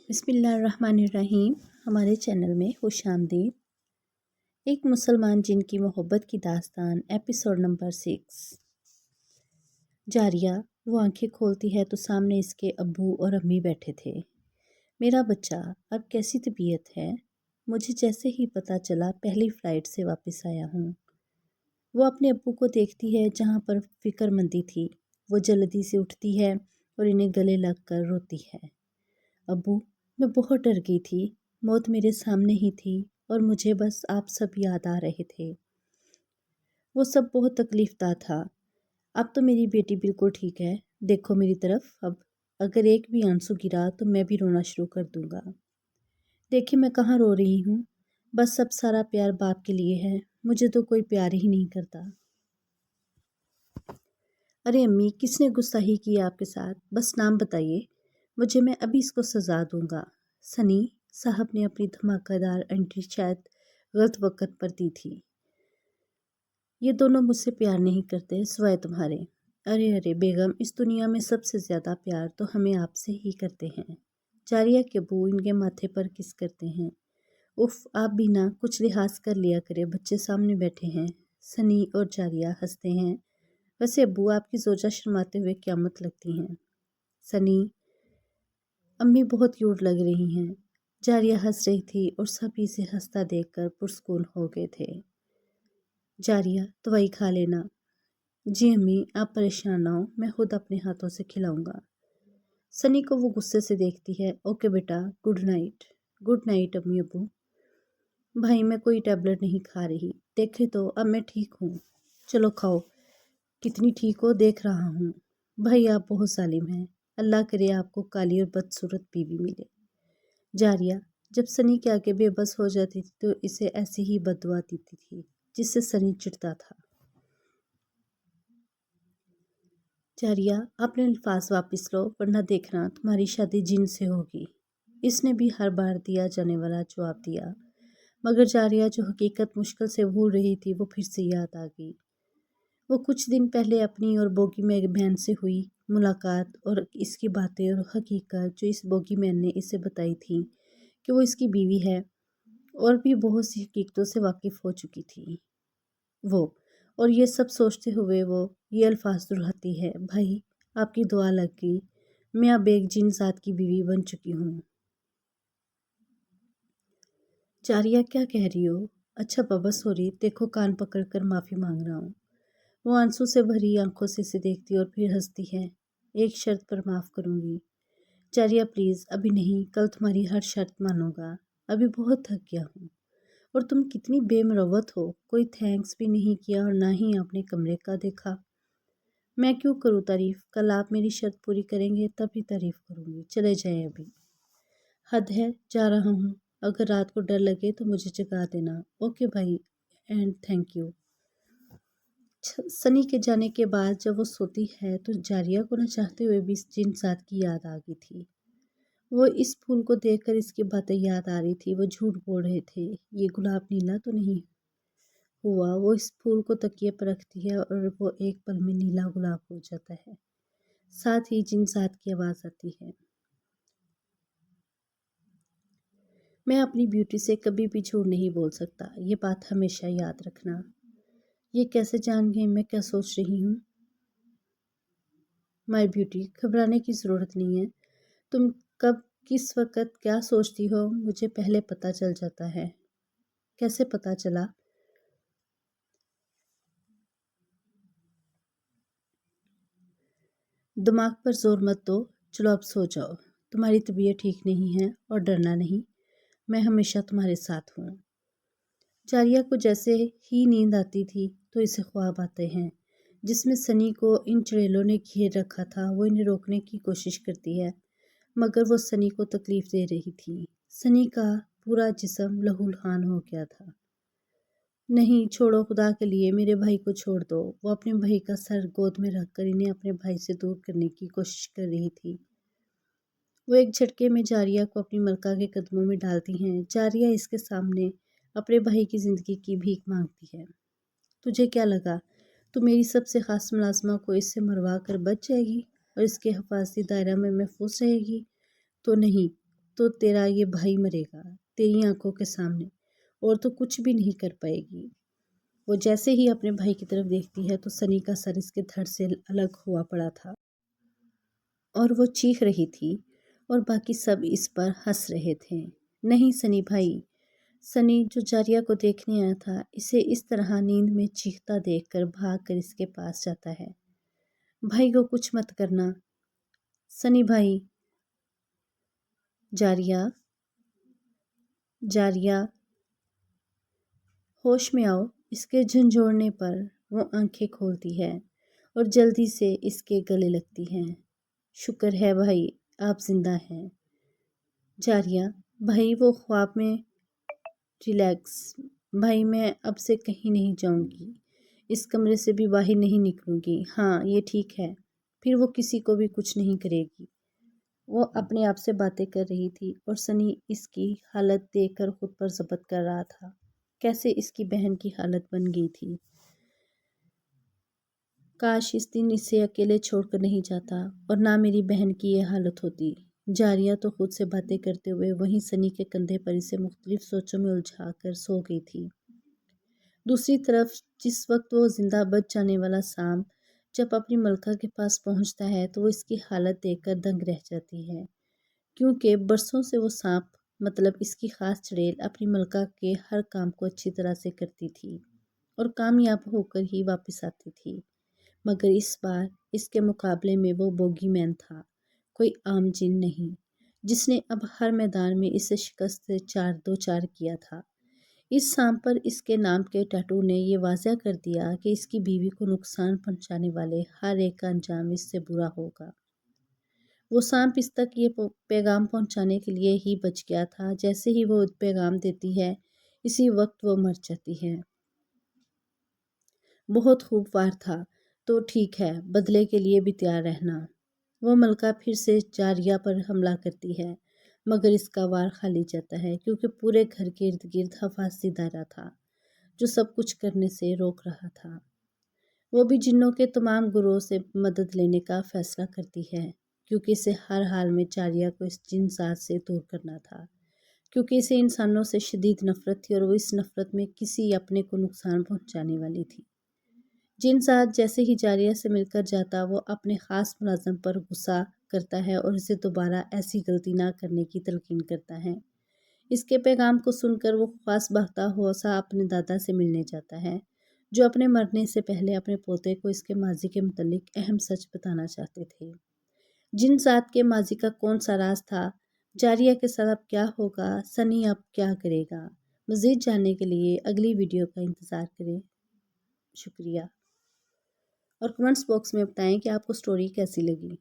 बिस्मिल्लाहिर्रहमानिर्रहीम। हमारे चैनल में खुश आमदीद। एक मुसलमान जिन की मोहब्बत की दास्तान, एपिसोड नंबर 6। जारिया वो आंखें खोलती है तो सामने इसके अब्बू और अम्मी बैठे थे। मेरा बच्चा, अब कैसी तबीयत है? मुझे जैसे ही पता चला पहली फ़्लाइट से वापस आया हूँ। वो अपने अब्बू को देखती है जहाँ पर फ़िक्रमंदी थी। वो जल्दी से उठती है और इन्हें गले लग कर रोती है। अब्बू, मैं बहुत डर गई थी। मौत मेरे सामने ही थी और मुझे बस आप सब याद आ रहे थे। वो सब बहुत तकलीफ़दा था। अब तो मेरी बेटी बिल्कुल ठीक है। देखो मेरी तरफ। अब अगर एक भी आंसू गिरा तो मैं भी रोना शुरू कर दूंगा। देखिए मैं कहाँ रो रही हूँ। बस सब सारा प्यार बाप के लिए है। मुझे तो कोई प्यार ही नहीं करता। अरे अम्मी, किसने गुस्ताखी की आपके साथ? बस नाम बताइए मुझे, मैं अभी इसको सज़ा दूंगा। सनी साहब ने अपनी धमाकेदार एंट्री शायद गलत वक्त पर दी थी। ये दोनों मुझसे प्यार नहीं करते सिवाय तुम्हारे। अरे अरे बेगम, इस दुनिया में सबसे ज़्यादा प्यार तो हमें आपसे ही करते हैं। जारिया के अब्बू इनके माथे पर किस करते हैं। उफ, आप भी ना कुछ लिहाज कर लिया करे, बच्चे सामने बैठे हैं। सनी और जारिया हंसते हैं। वैसे अब्बू, आपकी जोजा शर्माते हुए क़यामत लगती हैं। सनी, अम्मी बहुत क्यूट लग रही हैं। जारिया हंस रही थी और सभी इसे हंसता देखकर पुरस्कून हो गए थे। जारिया, दवाई खा लेना। जी अम्मी, आप परेशान ना हो, मैं खुद अपने हाथों से खिलाऊंगा। सनी को वो गुस्से से देखती है। ओके बेटा, गुड नाइट। गुड नाइट अम्मी अब्बू। भाई, मैं कोई टैबलेट नहीं खा रही। देखे तो अब मैं ठीक हूँ। चलो खाओ। कितनी ठीक हो देख रहा हूँ। भाई, आप बहुत जालिम हैं। अल्लाह करे आपको काली और बदसूरत बीवी मिले। जारिया जब सनी के आगे बेबस हो जाती थी तो इसे ऐसी ही बददुआ देती थी जिससे सनी चिढ़ता था। जारिया, अपने अल्फाज वापस लो वरना देखना तुम्हारी शादी जिन से होगी। इसने भी हर बार दिया जाने वाला जवाब दिया, मगर जारिया जो हकीकत मुश्किल से भूल रही थी वो फिर से याद आ गई। वो कुछ दिन पहले अपनी और बोगी मैन बहन से हुई मुलाकात और इसकी बातें और हकीकत जो इस बोगी मैन ने इसे बताई थी कि वो इसकी बीवी है, और भी बहुत सी हकीकतों से वाकिफ़ हो चुकी थी वो। और ये सब सोचते हुए वो ये अल्फाज दोहराती है, भाई आपकी दुआ लग गई, मैं अब एक जिन ज़ात की बीवी बन चुकी हूँ। जारिया, क्या कह रही हो? अच्छा बाबा सॉरी, देखो कान पकड़ कर माफ़ी मांग रहा हूँ। वो आंसू से भरी आंखों से इसे देखती और फिर हंसती है। एक शर्त पर माफ़ करूँगी। जारिया प्लीज़, अभी नहीं, कल तुम्हारी हर शर्त मानूंगा। अभी बहुत थक गया हूँ। और तुम कितनी बेमरवत हो, कोई थैंक्स भी नहीं किया और ना ही अपने कमरे का देखा। मैं क्यों करूँ तारीफ़? कल आप मेरी शर्त पूरी करेंगे तभी तारीफ़ करूँगी। चले जाएं अभी। हद है, जा रहा हूँ। अगर रात को डर लगे तो मुझे जगा देना। ओके भाई, एंड थैंक यू। सनी के जाने के बाद जब वो सोती है तो जारिया को न चाहते हुए भी जिन साथ की याद आ गई थी। वो इस फूल को देखकर इसकी बातें याद आ रही थी। वो झूठ बोल रहे थे, ये गुलाब नीला तो नहीं हुआ। वो इस फूल को तकिए पर रखती है और वो एक पल में नीला गुलाब हो जाता है। साथ ही जिन साथ की आवाज़ आती है, मैं अपनी ब्यूटी से कभी भी झूठ नहीं बोल सकता, ये बात हमेशा याद रखना। ये कैसे जान गए मैं क्या सोच रही हूँ? माय ब्यूटी, घबराने की ज़रूरत नहीं है। तुम कब किस वक़्त क्या सोचती हो मुझे पहले पता चल जाता है। कैसे पता चला? दिमाग पर जोर मत दो। चलो अब सो जाओ। तुम्हारी तबीयत ठीक नहीं है और डरना नहीं, मैं हमेशा तुम्हारे साथ हूँ। जारिया को जैसे ही नींद आती थी तो इसे ख्वाब आते हैं जिसमें सनी को इन चुड़ैलों ने घेर रखा था। वो इन्हें रोकने की कोशिश करती है मगर वो सनी को तकलीफ़ दे रही थी। सनी का पूरा जिस्म लहूलुहान हो गया था। नहीं, छोड़ो, खुदा के लिए मेरे भाई को छोड़ दो। वो अपने भाई का सर गोद में रखकर इन्हें अपने भाई से दूर करने की कोशिश कर रही थी। वो एक झटके में जारिया को अपनी मलका के कदमों में डालती हैं। जारिया इसके सामने अपने भाई की ज़िंदगी की भीख मांगती है। तुझे क्या लगा तू मेरी सबसे ख़ास मुलाज़मा को इससे मरवा कर बच जाएगी और इसके हिफाजती दायरा में महफूज रहेगी? तो नहीं, तो तेरा ये भाई मरेगा तेरी आंखों के सामने, और तो कुछ भी नहीं कर पाएगी। वो जैसे ही अपने भाई की तरफ देखती है तो सनी का सर इसके धड़ से अलग हुआ पड़ा था और वो चीख रही थी और बाकी सब इस पर हंस रहे थे। नहीं सनी भाई। सनी जो जारिया को देखने आया था इसे इस तरह नींद में चीखता देखकर भाग कर इसके पास जाता है। भाई को कुछ मत करना सनी भाई। जारिया, जारिया, होश में आओ। इसके झंझोड़ने पर वो आंखें खोलती है और जल्दी से इसके गले लगती है। शुक्र है भाई आप जिंदा हैं। जारिया, भाई वो ख्वाब में। रिलैक्स भाई, मैं अब से कहीं नहीं जाऊंगी, इस कमरे से भी बाहर नहीं निकलूंगी। हाँ ये ठीक है, फिर वो किसी को भी कुछ नहीं करेगी। वो अपने आप से बातें कर रही थी और सनी इसकी हालत देखकर खुद पर जब्त कर रहा था। कैसे इसकी बहन की हालत बन गई थी। काश इस दिन इसे अकेले छोड़कर नहीं जाता और ना मेरी बहन की ये हालत होती। जारिया तो खुद से बातें करते हुए वहीं सनी के कंधे पर इसे मुख्तलिफ सोचों में उलझा कर सो गई थी। दूसरी तरफ जिस वक्त वो जिंदा बच जाने वाला सांप जब अपनी मलका के पास पहुंचता है तो वो इसकी हालत देखकर दंग रह जाती है, क्योंकि बरसों से वो सांप मतलब इसकी खास चुड़ैल अपनी मलका के हर काम को अच्छी तरह से करती थी और कामयाब होकर ही वापस आती थी। मगर इस बार इसके मुकाबले में वो बोगी मैन था, कोई आम जिन नहीं, जिसने अब हर मैदान में इसे शिकस्त से 4-2-4 किया था। इस सांप पर इसके नाम के टैटू ने ये वाज़ह कर दिया कि इसकी बीवी को नुकसान पहुंचाने वाले हर एक का अंजाम इससे बुरा होगा। वो सांप इस तक ये पैगाम पहुंचाने के लिए ही बच गया था। जैसे ही वो पैगाम देती है इसी वक्त वो मर जाती है। बहुत खूब वार था, तो ठीक है, बदले के लिए भी तैयार रहना। वो मलका फिर से जारिया पर हमला करती है, मगर इसका वार खाली जाता है क्योंकि पूरे घर के इर्द गिर्द हफाजती दायरा था जो सब कुछ करने से रोक रहा था। वो भी जिन्नों के तमाम गुरों से मदद लेने का फैसला करती है क्योंकि इसे हर हाल में जारिया को इस जिन जात से दूर करना था, क्योंकि इसे इंसानों से शदीद नफरत थी और वो इस नफरत में किसी अपने को नुकसान पहुंचाने वाली थी। जिन साथ जैसे ही जारिया से मिलकर जाता वो अपने ख़ास मुलाज़म पर गुस्सा करता है और इसे दोबारा ऐसी गलती ना करने की तलकीन करता है। इसके पैगाम को सुनकर वो ख्वास बहता हुआ सा अपने दादा से मिलने जाता है, जो अपने मरने से पहले अपने पोते को इसके माजी के मुतल्लिक अहम सच बताना चाहते थे। जिन साथ के माजी का कौन सा राज था, जारिया के साथ अब क्या होगा, सनी अब क्या करेगा। मज़ीद जानने के लिए अगली वीडियो का इंतज़ार करें। शुक्रिया। और कमेंट्स बॉक्स में बताएं कि आपको स्टोरी कैसी लगी।